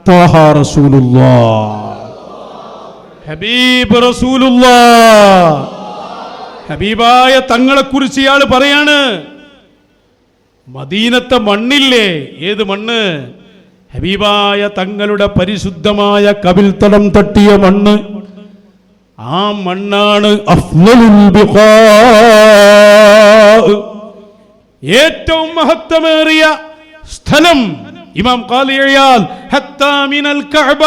ത്വാഹ റസൂലുള്ളാഹ്, ഹബീബ് റസൂലുള്ളാഹ്. ഹബീബായ തങ്ങളെ കുറിച്ച് ഇയാൾ പറയാണ്, മദീനത്തെ മണ്ണില്ലേ, ഏത് മണ്ണ്? ഹബീബായ തങ്ങളുടെ പരിശുദ്ധമായ കവിൾത്തടം തട്ടിയ മണ്ണ്. ആ മണ്ണാണ് അഫ്ളലുൽ ബിഖാ, ഏറ്റവും മഹത്വമേറിയ സ്ഥലം. ഇമാം ഖാലി ഇയാൽ ഹത്താ മിനൽ കഅബ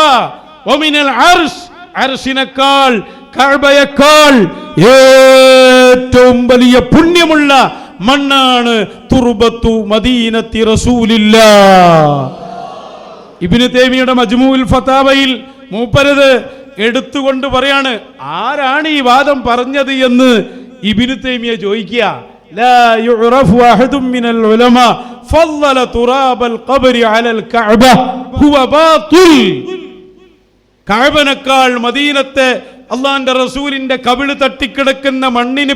വമിനൽ അർശ്, അർശിനേക്കാൾ കഅബയേക്കാൾ ഏറ്റവും വലിയ പുണ്യമുള്ള മണ്ണാണ് തുർബത്തു മദീനത്തി റസൂലില്ലാഹ്. ഇബ്നു തൈമിയുടെ മജ്മൂഉൽ ഫതാവയിൽ മൂപ്പരത് എടുത്തുകൊണ്ട് പറയാണ്, ആരാണ് ഈ വാദം പറഞ്ഞത് എന്ന് ഇബ്നു തൈമിയ ചോദിക്കുക. ലാ യുറഫു അഹദും മിനൽ ഉലമാ ഫളല തുറാബൽ ഖബ്രി അലൽ കഅബ ഹുവ ബാതിൽ. കഅബനേക്കാൾ മദീനത്തെ അള്ളാന്റെ റസൂലിന്റെ കവിള് തട്ടിക്കിടക്കുന്ന മണ്ണിന്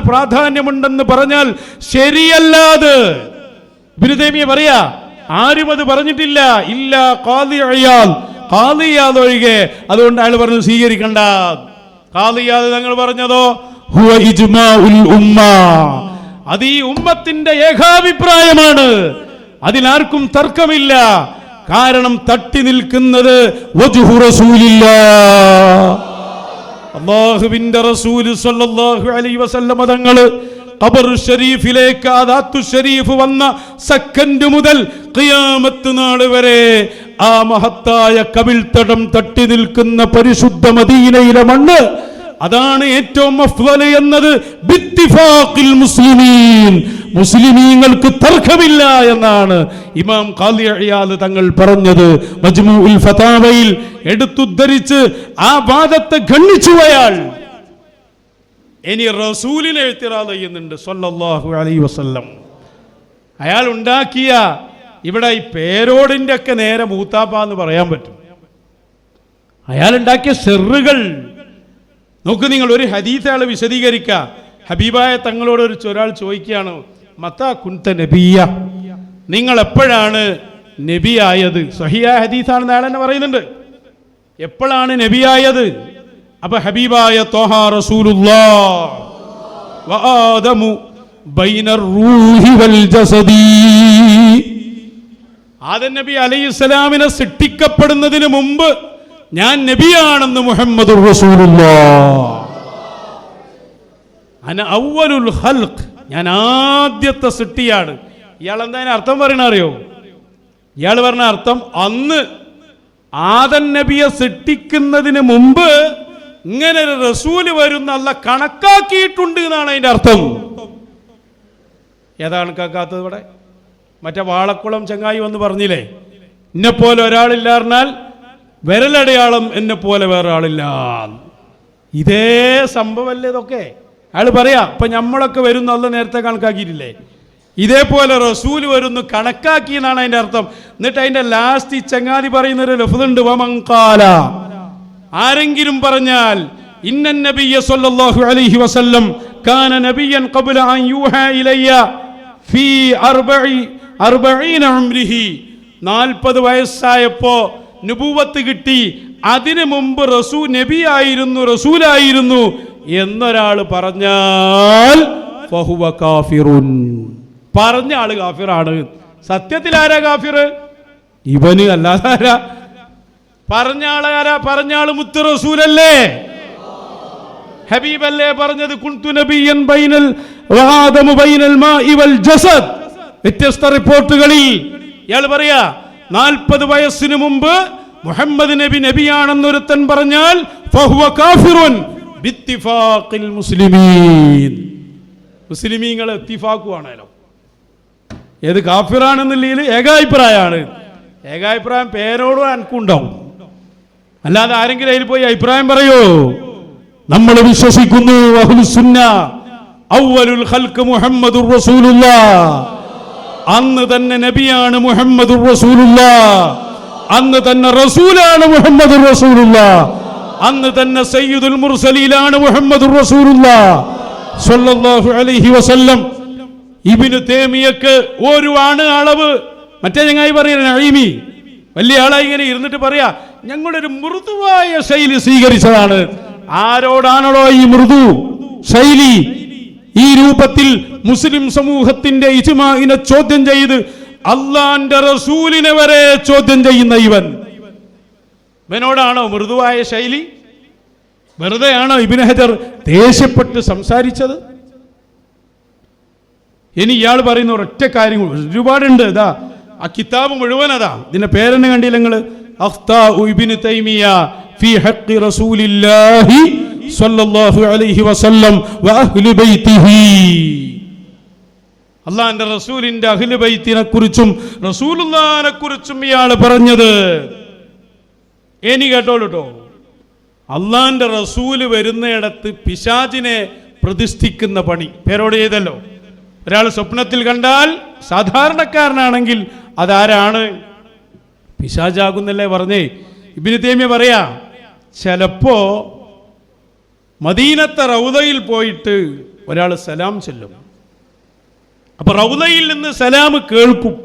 പ്രാധാന്യമുണ്ടെന്ന് പറഞ്ഞാൽ ശരിയല്ലാതെ ഇബ്നു തൈമിയ പറയാ, ആരും അത് പറഞ്ഞിട്ടില്ല, ഇല്ല ഖാദി ഇയാദ് ഒഴികെ. അതുകൊണ്ട് അയാൾ പറഞ്ഞു സ്വീകരിക്കണ്ട. ഖാദി ഇയാദ് തങ്ങൾ പറഞ്ഞതോ ഹുവ ഇജ്മാഉൽ ഉമ്മ, അത് ഈ ഉമ്മത്തിന്റെ ഏകാഭിപ്രായമാണ്, അതിലാർക്കും തർക്കമില്ല. കാരണം തട്ടി നിൽക്കുന്നത് വജ്ഹു റസൂലില്ലാഹ്, അല്ലാഹുവിന്റെ റസൂൽ സ്വല്ലല്ലാഹു അലൈഹി വസല്ലം തങ്ങള് ഖബർ ഷരീഫിലേക്ക് ആദാത്തു ഷരീഫ് വന്ന സെക്കൻഡ് മുതൽ ഖിയാമത്ത് നാൾ വരെ ആ മഹത്തായ കവിൾത്തടം തട്ടി നിൽക്കുന്ന പരിശുദ്ധ മദീനയിലെ മണ്ണ്, അതാണ് ഏറ്റവും അഫ്ളൽ എന്നത് ബിത്തിഫാഖിൽ മുസ്ലിമീൻ, മുസ്ലിമീങ്ങൾക്ക് തർക്കമില്ല എന്നാണ് ഇമാം ഖാദി ഇയാദ് തങ്ങൾ പറഞ്ഞത്. മജ്മൂഉൽ ഫതാവയിൽ എടുത്തുദ്ധരിച്ച് ആ വാദത്തെ ഖണ്ഡിച്ചു അയാൾ. ഇനി റസൂലിനെ ഇത്തിറാദ് ചെയ്യുന്നുണ്ട് സ്വല്ലല്ലാഹു അലൈഹി വസല്ലം. അയാൾ ഉണ്ടാക്കിയ ഇവിടെ ഈ പേരോടിന്റെ ഒക്കെ നേരെ മൂത്താപ്പ എന്ന് പറയാൻ പറ്റും. അയാൾ ഉണ്ടാക്കിയ ഷെറുകൾ നോക്ക് നിങ്ങൾ. ഒരു ഹദീസ് അയാൾ വിശദീകരിക്കുക. ഹബീബായ തങ്ങളോട് ഒരാൾ ചോദിക്കുകയാണ്, മത്താ കുൻത നബിയ, നിങ്ങൾ എപ്പോഴാണ് നബിയായത്? സഹിയായ ഹദീസാണെന്ന് അയാൾ തന്നെ പറയുന്നുണ്ട്. എപ്പോഴാണ് നബിയായത്? അപ്പൊ ഹബീബായ ത്വാഹ റസൂലുള്ളാഹ് വആദമു ബൈനർ റൂഹി വൽ ജസദി, ആദം നബി അലൈഹിസ്സലാമിനെ സൃഷ്ടിക്കപ്പെടുന്നതിന് മുമ്പ് ഞാൻ നബിയാണെന്ന് മുഹമ്മദുർ റസൂലുള്ളാഹ്. അന അവ്വലുൽ ഖൽഖ്, ഞാൻ ആദ്യത്തെ സൃഷ്ടിയാണ്. ഇയാൾ എന്താ അർത്ഥം പറയണ അറിയോ? ഇയാൾ പറഞ്ഞ അർത്ഥം, അന്ന് ആദം നബിയെ സൃഷ്ടിക്കുന്നതിന് മുമ്പ് ഇങ്ങനെ ഒരു റസൂല് വരുന്ന അല്ലാഹ് കണക്കാക്കിയിട്ടുണ്ട് എന്നാണ് അതിന്റെ അർത്ഥം. ഏതാ കണക്കാക്കാത്തത്? ഇവിടെ മറ്റേ വാളക്കുളം ചങ്ങായി വന്ന് പറഞ്ഞില്ലേ, എന്നെ പോലെ ഒരാളില്ല പറഞ്ഞാൽ വിരലടയാളം എന്നെ പോലെ വേറെ ആളില്ല. ഇതേ സംഭവമല്ലേ ഇതൊക്കെ? അയാൾ പറയാ, ഇപ്പൊ നമ്മളൊക്കെ വരുന്ന അല്ലാഹ് നേരത്തെ കണക്കാക്കിയിട്ടില്ലേ, ഇതേപോലെ റസൂൽ വരുന്നു കണക്കാക്കി എന്നാണ് അതിന്റെ അർത്ഥം. എന്നിട്ട് അതിന്റെ ലാസ്റ്റ് ഈ ചങ്ങാതി പറയുന്ന ഒരു ലഫ്ദുണ്ട്, വമൻഖാല, ആരെങ്കിലും പറഞ്ഞാൽ ഇന്നൻ നബിയ സ്വല്ലല്ലാഹു അലൈഹി വസല്ലം കാന നബിയൻ ഖബ്ല അൻ യൂഹാ ഇലയ്യ ഫീ 40 ഉംരിഹി, 40 വയസ്സായപ്പോ നുബുവത്ത് കിട്ടി, അതിനു മുമ്പ് നബിയായിരുന്നു, റസൂലായിരുന്നു എന്നൊരാൾ പറഞ്ഞാൽ ഫഹുവ കാഫിറുൻ, പറഞ്ഞ ആള് കാഫിറാണ്. സത്യത്തിൽ ആരാ കാഫിർ? ഇവന്, അല്ലാതെ ആരാ? പറഞ്ഞ ആളാരാ? പറഞ്ഞ ആള് മുത്ത് റസൂലല്ലേ, ഹബീബല്ലേ പറഞ്ഞത്. കുൻതു നബിയൻ ബൈനൽ വആദമു ബൈനൽ മാഇ വൽ ജസദ്. വ്യത്യസ്ത റിപ്പോർട്ടുകളിൽ ഇയാൾ പറയാ 40 വയസ്സിന് മുമ്പ് മുഹമ്മദ് നബി നബിയാണെന്നൊരുത്തൻ പറഞ്ഞാൽ ഫഹുവ കാഫിറുൻ ബിത്തിഫാഖിൽ മുസ്ലിമീൻ. മുസ്ലിമീങ്ങൾ ഇത്തിഫാഖുവാണല്ലോ. ഏത് കാഫിറാണെന്നുള്ളതിൽ ഏകാഭിപ്രായമാണ്. ഏകാഭിപ്രായം പേരോടും എനിക്കുണ്ടാവും, അല്ലാതെ ആരെങ്കിലും അതിൽ പോയി അഭിപ്രായം പറയോ? നമ്മൾ വിശ്വസിക്കുന്നു അഹ്ലുസ് സുന്ന അവ്വലുൽ ഖൽഖ് മുഹമ്മദുർ റസൂലുള്ളാഹ്, അന്ന് തന്നെ നബിയാണ് മുഹമ്മദുർ റസൂലുള്ളാഹ്, അന്ന് തന്നെ റസൂലാണ് മുഹമ്മദുർ റസൂലുള്ളാഹ്, അന്ന് തന്നെ സയ്യിദുൽ മുർസലീനാണ് മുഹമ്മദുർ റസൂലുള്ളാഹ് സ്വല്ലല്ലാഹു അലൈഹി വസല്ലം. ഇബ്നു തൈമിയക്ക് ഒരു ആണ് അളവ്. മറ്റേ ചങ്ങായി പറയുന്നത് നഈമി, വലിയ ആളായി ഇങ്ങനെ ഇരുന്നിട്ട് പറയാ, ഞങ്ങളൊരു മൃദുവായ ശൈലി സ്വീകരിച്ചതാണ്. ആരോടാണോ ഈ മൃദു ശൈലി? ഈ രൂപത്തിൽ മുസ്ലിം സമൂഹത്തിന്റെ ഇജ്മാഇനെ ചോദ്യം ചെയ്ത് അള്ളാന്റെ റസൂലിനെ വരെ ചോദ്യം ചെയ്യുന്ന ഇവനോടാണോ മൃദുവായ ശൈലി? വെറുതെയാണോ ഇബ്നു ഹജർ ദേഷ്യപ്പെട്ട് സംസാരിച്ചത്? ഇനി ഇയാൾ പറയുന്ന ഒരൊറ്റ കാര്യം ഒരുപാടുണ്ട്. ഇതാ ആ കിതാബ് മുഴുവൻ അതാ. ഇതിന്റെ പേരെന്നെ കണ്ടില്ല നിങ്ങൾ? അഖ്താഉ ഇബ്നു തൈമിയ ഫീ ഹഖ്ഖി റസൂലില്ലാഹി സ്വല്ലല്ലാഹു അലൈഹി വസല്ലം വ അഹ്ലി ബൈതിഹി. അല്ലാഹുവിന്റെ റസൂലിന്റെ അഹ്ലു ബൈത്തിനെ കുറിച്ചും റസൂലുള്ളാഹിനെ കുറിച്ചും ഇയാൾ പറഞ്ഞത്. ഇനി കേട്ടോളൂട്ടോ. അള്ളാന്റെ റസൂല് വരുന്നയിടത്ത് പിശാചിനെ പ്രതിഷ്ഠിക്കുന്ന പണി പേരോട് ചെയ്തല്ലോ. ഒരാൾ സ്വപ്നത്തിൽ കണ്ടാൽ സാധാരണക്കാരനാണെങ്കിൽ അതാരാണ്? പിശാചാകുന്നല്ലേ പറഞ്ഞേ. ഇബ്നു തൈമിയ പറയാ, ചിലപ്പോ മദീനത്തെ റൗദയിൽ പോയിട്ട് ഒരാൾ സലാം ചൊല്ലും. അപ്പൊ റൗദയിൽ നിന്ന് സലാം കേൾക്കും.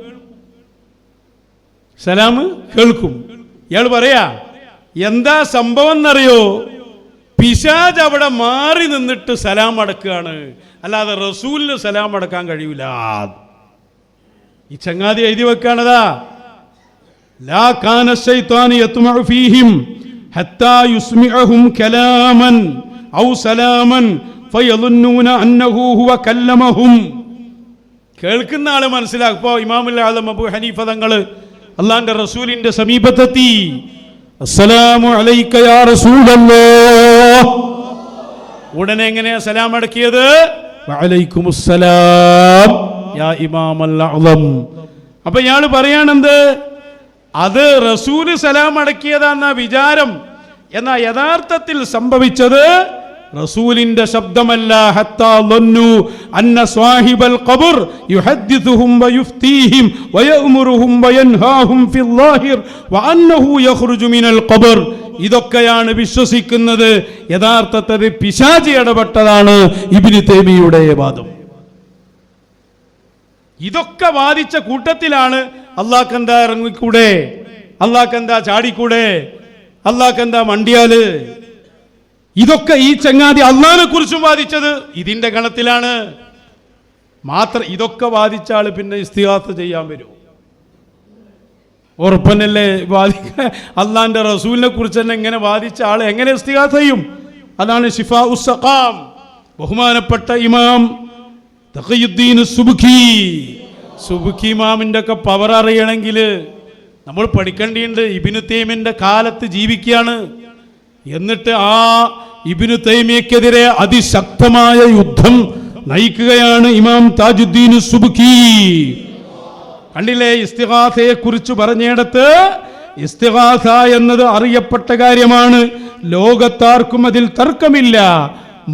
ഇയാൾ പറയാ, എന്താ സംഭവം എന്നറിയോ? പിശാച് അവിടെ മാറി നിന്നിട്ട് സലാം അടക്കുകയാണ്, അല്ലാതെ റസൂലിന് സലാം അടക്കാൻ കഴിയൂല. ഈ ചങ്ങാതി എഴുതി വെക്കാണതാ. ലാ കാന ശൈത്വാനു യത്മഉ ഫീഹിം ഹത്താ യുസ്മിഉഹും കലാമൻ ഔ സലാമൻ ഫയളുന്നൂന അന്നഹു ഹുവ കല്ലമഹും. കേൾക്കുന്ന ആള് മനസ്സിലാക്കും. ഇപ്പോൾ ഇമാമുൽ ആദം അബൂ ഹനീഫ തങ്ങൾ അള്ളാന്റെ റസൂലിന്റെ സമീപത്തെത്തി. അസ്സലാമു അലൈക യാ റസൂലല്ലാഹ്. ഉടനെ എങ്ങനെയാ സലാം അടക്കിയത്? വഅലൈക്കുമുസ്സലാം യാ ഇമാമൽ അഅ്ലം. അപ്പൊ ഇയാൾ പറയാണെന്ത്? അത് റസൂല് സലാം അടക്കിയതാന്ന വിചാരം. എന്നാ യഥാർത്ഥത്തിൽ സംഭവിച്ചത് റസൂലിന്റെ ശബ്ദമല്ല. ഹത്താ ളന്നു അന്ന സ്വാഹിബൽ ഖബർ യുഹദ്ദിസുഹും വയുഫ്തീഹിം വയഅ്മുറുഹും വയൻഹാഹും ഫിൽ ളാഹിർ വഅന്നഹു യഖ്റുജു മിനൽ ഖബർ. ഇതൊക്കെയാണ് വിശ്വസിക്കുന്നത്. യഥാർത്ഥത്തിൽ പിശാചി ഇടപെട്ടതാണ് ഇബ്നു തൈമിയയുടെ വാദം. ഇതൊക്കെ വാദിച്ച കൂട്ടത്തിലാണ് അല്ലാഹ്ക്കെന്താ ഇറങ്ങിക്കൂടെ, അല്ലാഹ്ക്കെന്താ ചാടിക്കൂടെ, അല്ലാഹ്ക്കെന്താ മണ്ടിയാല്. ഇതൊക്കെ ഈ ചങ്ങാതി അള്ളാഹിനെ കുറിച്ചും വാദിച്ചത് ഇതിന്റെ ഗണത്തിലാണ്. മാത്രം ഇതൊക്കെ വാദിച്ച ആള് പിന്നെ ഇസ്തിഗാസ ചെയ്യാൻ വരും? ഉറപ്പന്നല്ലേ വാദിക്കാൻ? അള്ളാഹിന്റെ റസൂലിനെ കുറിച്ച് തന്നെ എങ്ങനെ വാദിച്ച ആള് എങ്ങനെ ഇസ്തിഗാസ ചെയ്യും? അതാണ് ശിഫാഉസ് സഖാം ബഹുമാനപ്പെട്ട ഇമാം തഖിയുദ്ദീൻ സുബ്കി ഇമാമിന്റെ ഒക്കെ പവർ അറിയണമെങ്കിൽ നമ്മൾ പഠിക്കേണ്ടിയുണ്ട്. ഇബ്നു തൈമിയന്റെ കാലത്ത് ജീവിക്കുകയാണ്. എന്നിട്ട് ആ ഇബ്നു തൈമിയക്കെതിരെ അതിശക്തമായ യുദ്ധം നയിക്കുകയാണ് ഇമാം താജുദ്ദീൻ സുബ്കി. കണ്ടില്ലേ? ഇസ്തിഗാസയെ കുറിച്ച് പറഞ്ഞിടത്ത് ഇസ്തിഗാസ എന്നത് അറിയപ്പെട്ട കാര്യമാണ്. ലോകത്താർക്കും അതിൽ തർക്കമില്ല.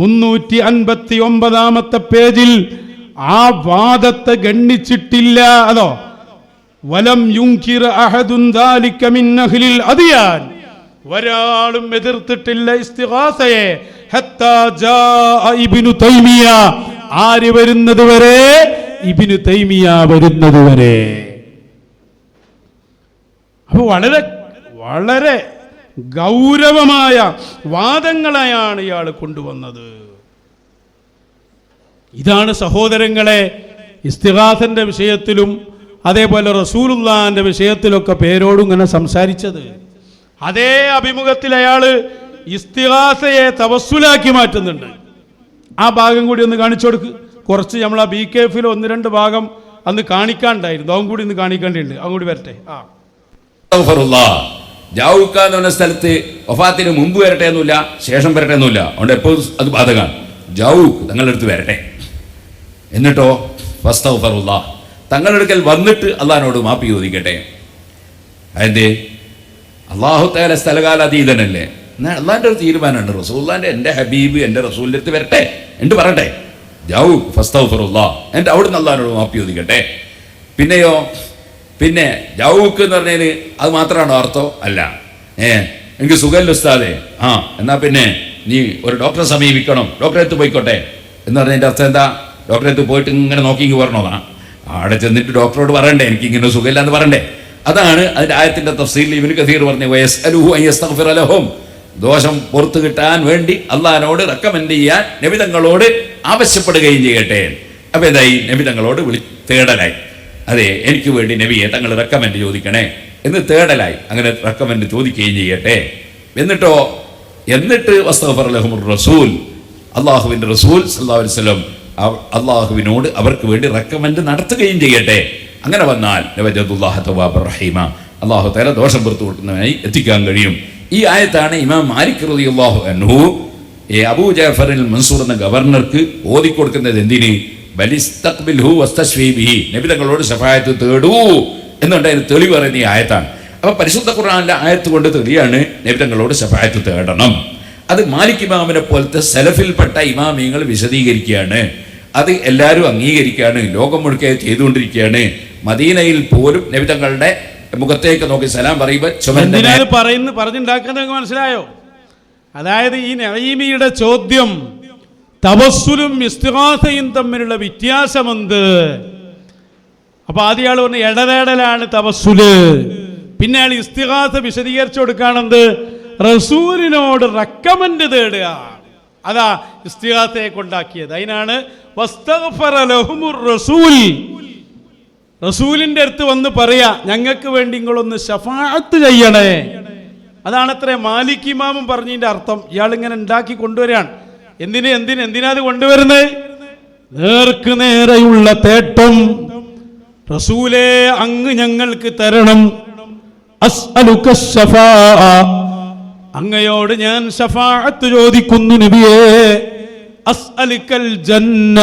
359 പേജിൽ ആ വാദത്തെ ഗണ്ണിച്ചിട്ടില്ല. അതോ വലം യുൻകിർ അഹദുൻ ദാലിക മിൻ അഹ്ലിൽ അദിയാൻ. ഒരാളും എതിർത്തിട്ടില്ല ഇസ്തിഗാസയെ. ഹത്താ ജാഅ ഇബ്നു തൈമിയ. ആര് വരുന്നത് വരെ? ഇബ്നു തൈമിയ വരുന്നത് വരെ. അപ്പോൾ വളരെ വളരെ ഗൗരവമായ വാദങ്ങളെയാണ് ഇയാൾ കൊണ്ടുവന്നത്. ഇതാണ് സഹോദരങ്ങളെ ഇസ്തിഗാസന്റെ വിഷയത്തിലും അതേപോലെ റസൂലുള്ളാഹിന്റെ വിഷയത്തിലൊക്കെ പേരോടും ഇങ്ങനെ സംസാരിച്ചത്. അതേ അഭിമുഖത്തിൽ അയാൾ ഇസ്തിഗാസയെ തവസ്സുലാക്കി മാറ്റുന്നുണ്ട്. ആ ഭാഗം കൂടി ഒന്ന് കാണിച്ചു കൊടുക്ക്. കുറച്ച് നമ്മൾ ആ BKF-ൽ 1-2 ഭാഗം അന്ന് കാണിക്കാണ്ടായിരുന്നു. അതും കൂടി ഇന്ന് കാണിക്കേണ്ടിയുണ്ട്. അതും കൂടി വരട്ടെ. ജാവുക്ക എന്ന് പറഞ്ഞ സ്ഥലത്ത് വഫാത്തിന് മുമ്പ് വരട്ടെ എന്നില്ല, ശേഷം വരട്ടെ എന്നില്ല. അതുകൊണ്ട് എപ്പോഴും അത് ബാധകമാണ്. ജാവൂക്ക് തങ്ങളുടെ അടുത്ത് വരട്ടെ. എന്നിട്ടോ ഫസ്തഗ്ഫിറുല്ലാഹ്, തങ്ങളുടെ അടുക്കൽ വന്നിട്ട് അള്ളാഹിനോട് മാപ്പി ചോദിക്കട്ടെ. അതെന്തേ? അള്ളാഹു തആല സ്ഥലകാലാതീതനല്ലേ. എന്നാൽ അള്ളാഹിൻ്റെ ഒരു തീരുമാനമുണ്ട്. റസൂലുള്ളാഹിൻ്റെ എൻ്റെ ഹബീബ് എൻ്റെ റസൂലിൻ്റെ അടുത്ത് വരട്ടെ എന്നിട്ട് പറയട്ടെ ജാവൂക്ക് ഫസ്തഗ്ഫിറുല്ലാഹ്, എന്നിട്ട് അവിടുന്ന് അള്ളാഹിനോട് മാപ്പി ചോദിക്കട്ടെ. പിന്നെയോ പിന്നെ ജാവൂക്ക് എന്ന് പറഞ്ഞതിന് അത് മാത്രമാണോ അർത്ഥം? അല്ല. എനിക്ക് സുഖമില്ല ഉസ്താദേ. എന്നാ പിന്നെ നീ ഒരു ഡോക്ടറെ സമീപിക്കണം, ഡോക്ടറെ അടുത്ത് പോയിക്കോട്ടെ എന്ന് പറഞ്ഞതിൻ്റെ അർത്ഥം എന്താ? ഡോക്ടറെ അടുത്ത് പോയിട്ട് ഇങ്ങനെ നോക്കി വരണോന്നാ? അവിടെ ചെന്നിട്ട് ഡോക്ടറോട് പറയണ്ടേ എനിക്കിങ്ങനെ സുഖമില്ല എന്ന് പറയണ്ടേ? അതാണ് അതിന്റെ ആയത്തിന്റെ തഫ്സീറിൽ ഇബ്നു കസീർ പറഞ്ഞു വയസ്അലുഹു അൻ യസ്തഗ്ഫിറ ലഹും, ദോഷം പുറത്തു കിട്ടാൻ വേണ്ടി അള്ളാഹിനോട് റെക്കമെൻഡ് ചെയ്യാൻ നബി തങ്ങളോട് ആവശ്യപ്പെടുകയും ചെയ്യട്ടെ. അപ്പൊ എന്തായി? നബി തങ്ങളോട് തേടലായി. അതെ, എനിക്ക് വേണ്ടി നബിയെ തങ്ങൾ റെക്കമെൻഡ് ചോദിക്കണേ എന്ന് തേടലായി. അങ്ങനെ റെക്കമെൻഡ് ചോദിക്കുകയും ചെയ്യട്ടെ. എന്നിട്ട് വസ്തഗ്ഫറ ലഹുമുർ റസൂൽ, അള്ളാഹുവിന്റെ റസൂൽ സല്ലല്ലാഹു അലൈഹി വസല്ലം അള്ളാഹുവിനോട് അവർക്ക് വേണ്ടി റെക്കമെൻഡ് നടത്തുകയും ചെയ്യട്ടെ. അങ്ങനെ വന്നാൽ വജദുല്ലാഹ തവ്വാബർ റഹീമ, അള്ളാഹു തആല ദോഷം പുറത്തു കൊടുക്കുന്നതിനായി എത്തിക്കാൻ കഴിയും. ഈ ആയത്താണ് ഇമാം മാലിക് റളിയല്ലാഹു അൻഹു അബൂ ജഅഫറിൽ മൻസൂർ എന്ന ഗവർണർക്ക് ഓതിക്കൊടുക്കുന്നത്. എന്തിന്? ബലിസ്തഖ്ബിൽഹു വസ്തശ്ഫീ ബിഹി, നബി തങ്ങളോട് ശഫാഅത്ത് തേടൂ എന്നുണ്ട് അതിന് തെളിവ് പറയുന്ന ഈ ആയത്താണ്. അപ്പൊ പരിശുദ്ധ ഖുർആനിലെ ആയത്ത് കൊണ്ട് തെളിയാണ് നബി തങ്ങളോട് ശഫാഅത്ത് തേടണം. അത് മാലിക് ഇമാമിനെ പോലത്തെ സലഫിൽപ്പെട്ട ഇമാമിയങ്ങൾ വിശദീകരിക്കുകയാണ്. അത് എല്ലാവരും അംഗീകരിക്കുകയാണ്, ലോകം മുഴുക്കെ ചെയ്തുകൊണ്ടിരിക്കുകയാണ്. മദീനയിൽ പോലും നബി തങ്ങളുടെ മുഖത്തേക്ക് നോക്കി സലാം പറയുമ്പോൾ പറഞ്ഞുണ്ടാക്കുന്നത് മനസ്സിലായോ? അതായത് ഈ നഈമിയുടെ ചോദ്യം തവസ്സുലും ഇസ്തിഗാസയും തമ്മിലുള്ള വ്യത്യാസമെന്ത്? അപ്പൊ ആദ്യ ആൾ പറഞ്ഞു ഇടതേടലാണ് തവസ്സുല്. പിന്നെ ആൾ ഇസ്തിഗാസ വിശദീകരിച്ചു കൊടുക്കുകയാണെന്ത്? റസൂലിനോട് റെക്കമെൻഡ് തേടുക. അതാ ഇസ്തിഗാസയെ കൊണ്ടാക്കിയത്. അതിനാണ് വസ്തഗ്ഫറ ലഹുമുർ റസൂൽ, റസൂലിന്റെ അടുത്ത് വന്ന് പറയാ ഞങ്ങൾക്ക് വേണ്ടി നിങ്ങളൊന്ന് ശഫാഅത്ത് ചെയ്യണേ. അതാണത്രേ മാലിക് ഇമാമും പറഞ്ഞതിന്റെ അർത്ഥം. ഇയാളിങ്ങനെ ഉണ്ടാക്കി കൊണ്ടുവരികയാണ്. എന്തിനാ അത് കൊണ്ടുവരുന്നത്? നേർക്ക് നേരെയുള്ള തേട്ടം റസൂലേ അങ്ങ് ഞങ്ങൾക്ക് തരണം. അസ്അലുക ശഫാഅ, അങ്ങയോട് ഞാൻ ശഫാഅത്ത് ചോദിക്കുന്നു നബിയേ. അസ്അലുക്കൽ ജന്ന,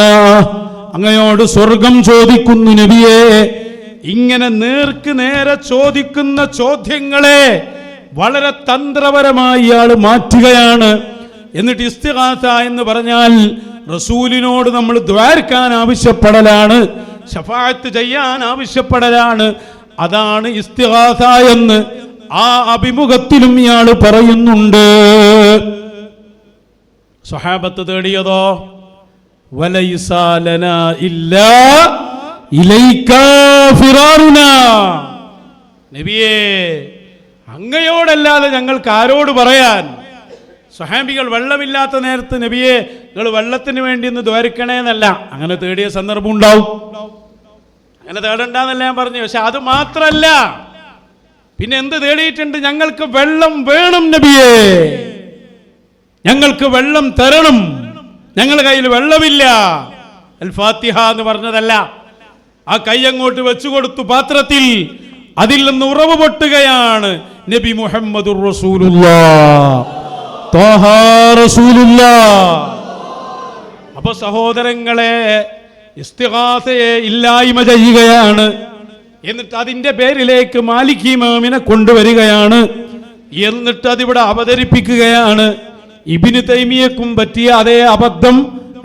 അങ്ങയോട് സ്വർഗം ചോദിക്കുന്നു നബിയേ. ഇങ്ങനെ നേർക്ക് നേരെ ചോദിക്കുന്ന ചോദ്യങ്ങളെ വളരെ തന്ത്രപരമായി ഇയാൾ മാറ്റുകയാണ്. എന്നിട്ട് ഇസ്തിഗാസ എന്ന് പറഞ്ഞാൽ റസൂലിനോട് നമ്മൾ ദ്വാരക്കാൻ ആവശ്യപ്പെടലാണ്, ശഫാഅത്ത് ചെയ്യാൻ ആവശ്യപ്പെടലാണ്. അതാണ് ഇസ്തിഗാസ എന്ന് ആ അഭിമുഖത്തിലും ഇയാൾ പറയുന്നുണ്ട്. സ്വഹാബത്ത് തേടിയതോ വലൈസ ലനാ ഇല്ലാ ഇലൈക ഫിറാറുനാ, നബിയേ അങ്ങയോടല്ലാതെ ഞങ്ങൾക്ക് ആരോട് പറയാൻ? സ്വഹാബികൾ വെള്ളമില്ലാത്ത നേരത്ത് നബിയെ നിങ്ങൾ വെള്ളത്തിന് വേണ്ടി ഒന്ന് ദ്വാരിക്കണേന്നല്ല, അങ്ങനെ തേടിയ സന്ദർഭം ഉണ്ടാവും. അങ്ങനെ തേടണ്ടെന്നല്ല ഞാൻ പറഞ്ഞു. പക്ഷെ അത് മാത്രല്ല, പിന്നെ എന്ത് തേടിയിട്ടുണ്ട്? ഞങ്ങൾക്ക് വെള്ളം വേണം നബിയേ, ഞങ്ങൾക്ക് വെള്ളം തരണം, ഞങ്ങളുടെ കയ്യിൽ വെള്ളമില്ല. അൽ ഫാത്തിഹ എന്ന് പറഞ്ഞതല്ല, ആ കൈ അങ്ങോട്ട് വെച്ചു കൊടുത്തു പാത്രത്തിൽ, അതിൽ നിന്ന് ഉറവ് പൊട്ടുകയാണ് നബി മുഹമ്മദുർ റസൂലുള്ളാഹ് ത്വാഹ റസൂലുള്ളാഹ്. അപ്പൊ സഹോദരങ്ങളെ, ഇസ്തിഗാസയെ ഇല്ലായ്മ ചെയ്യുകയാണ്. എന്നിട്ട് അതിന്റെ പേരിലേക്ക് മാലിക് ഇമാമിനെ കൊണ്ടുവരികയാണ്. എന്നിട്ട് അതിവിടെ അവതരിപ്പിക്കുകയാണ്. ഇബ്നു തൈമിയക്കും പറ്റിയ അതേ അബദ്ധം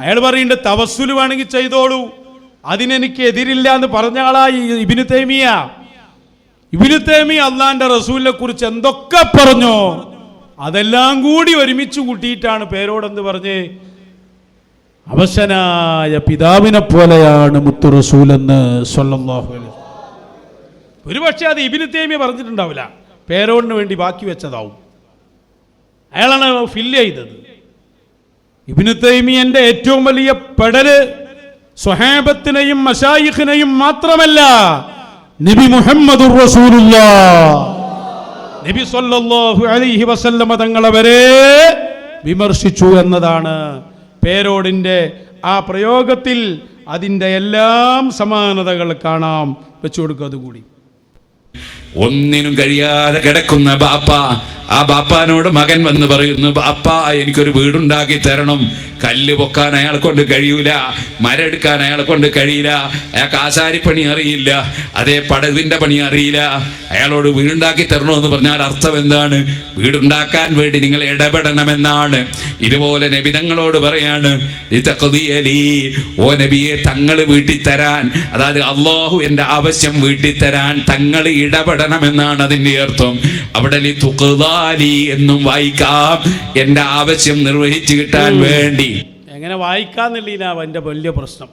അയാൾ പറയുന്നുണ്ട്. തവസ്സുൽ വേണമെങ്കിൽ ചെയ്തോളൂ, അതിനെനിക്ക് എതിരില്ല എന്ന് പറഞ്ഞ ആളായി ഇബ്നു തൈമിയ. ഇബ്നു തൈമിയ അള്ളാന്റെ റസൂലിനെ കുറിച്ച് എന്തൊക്കെ പറഞ്ഞോ അതെല്ലാം കൂടി ഒരുമിച്ച് കൂട്ടിയിട്ടാണ് പേരോടെന്ന് പറഞ്ഞ് അവശനായ പിതാവിനെ പോലെയാണ് മുത്തു റസൂൽ എന്ന് സ്വല്ലല്ലാഹു അലൈഹി വസല്ലം. ഒരുപക്ഷെ അത് ഇബ്നു തൈമിയ പറഞ്ഞിട്ടുണ്ടാവില്ല, പേരോടിന് വേണ്ടി ബാക്കി വെച്ചതാവും. അയാളാണ് ഫില്ല് ചെയ്തത്. ഇബ്നു തൈമിയന്റെ ഏറ്റവും വലിയ പെടല് സ്വഹാബത്തിനെയും മശായിഖിനെയും മാത്രമല്ല, നബി മുഹമ്മദുർ റസൂലുള്ളാഹ് നബി സല്ലല്ലാഹു അലൈഹി വസല്ലമ തങ്ങളെ വരെ വിമർശിച്ചു എന്നതാണ്. പേരോടിന്റെ ആ പ്രയോഗത്തിൽ അതിൻ്റെ എല്ലാം സമാനതകൾ കാണാം. വെച്ചു കൊടുക്കുക അതുകൂടി. ഒന്നിനും കഴിയാതെ കിടക്കുന്ന ബാപ്പ, ആ ബാപ്പാനോട് മകൻ വന്ന് പറയുന്നു, ബാപ്പ എനിക്കൊരു വീടുണ്ടാക്കി തരണം. കല്ല് പൊക്കാൻ അയാളെ കൊണ്ട് കഴിയൂല, മരം എടുക്കാൻ അയാളെ കൊണ്ട് കഴിയില്ല, അയാൾക്ക് ആശാരിപ്പണി അറിയില്ല, അതേ പടവിന്റെ പണി അറിയില്ല. അയാളോട് വീടുണ്ടാക്കി തരണമെന്ന് പറഞ്ഞാൽ അർത്ഥം എന്താണ്? വീടുണ്ടാക്കാൻ വേണ്ടി നിങ്ങൾ ഇടപെടണമെന്നാണ്. ഇതുപോലെ നബി തങ്ങളോട് പറയാണ്, ഓ നബിയെ തങ്ങൾ വീട്ടിൽ തരാൻ, അതായത് അള്ളാഹു എന്റെ ആവശ്യം വീട്ടിൽ തരാൻ തങ്ങൾ ഇടപെടണമെന്നാണ് അതിന്റെ അർത്ഥം. അവിടെ എന്നും വായിക്കാം, എന്റെ ആവശ്യം നിർവഹിച്ചു കിട്ടാൻ വേണ്ടി. എങ്ങനെ വായിക്കാന്നില്ല എന്റെ വലിയ പ്രശ്നം.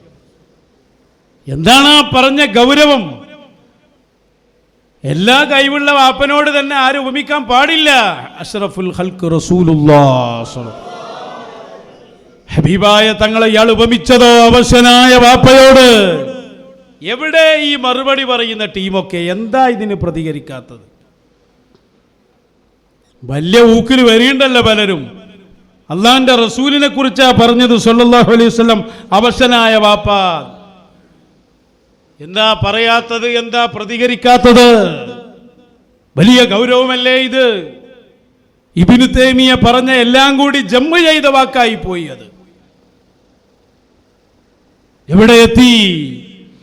എന്താണ് ആ പറഞ്ഞ ഗൗരവം? എല്ലാ കഴിവുള്ള വാപ്പനോട് തന്നെ ആരും ഉപമിക്കാൻ പാടില്ല. അഷ്റഫുൽ ഖൽഖ് റസൂലുള്ളാഹ് ഹബീബായ തങ്ങളെ ഇയാൾ ഉപമിച്ചതോ അവശനായ വാപ്പയോട്. എവിടെ ഈ മറുപടി പറയുന്ന ടീമൊക്കെ? എന്താ ഇതിന് പ്രതികരിക്കാത്തത്? വലിയ ഊക്കിൽ വരിയുണ്ടല്ലോ പലരും. അള്ളാഹിന്റെ റസൂലിനെ കുറിച്ചാ പറഞ്ഞത് സല്ലല്ലാഹു അലൈഹി വസല്ലം അവശനായ വാപ്പ. എന്താ പറയാത്തത്? എന്താ പ്രതികരിക്കാത്തത്? വലിയ ഗൗരവമല്ലേ ഇത്? ഇബ്നു തൈമിയ പറഞ്ഞ എല്ലാം കൂടി ജമ്മു ചെയ്ത വാക്കായി പോയി. അത് എവിടെ എത്തി?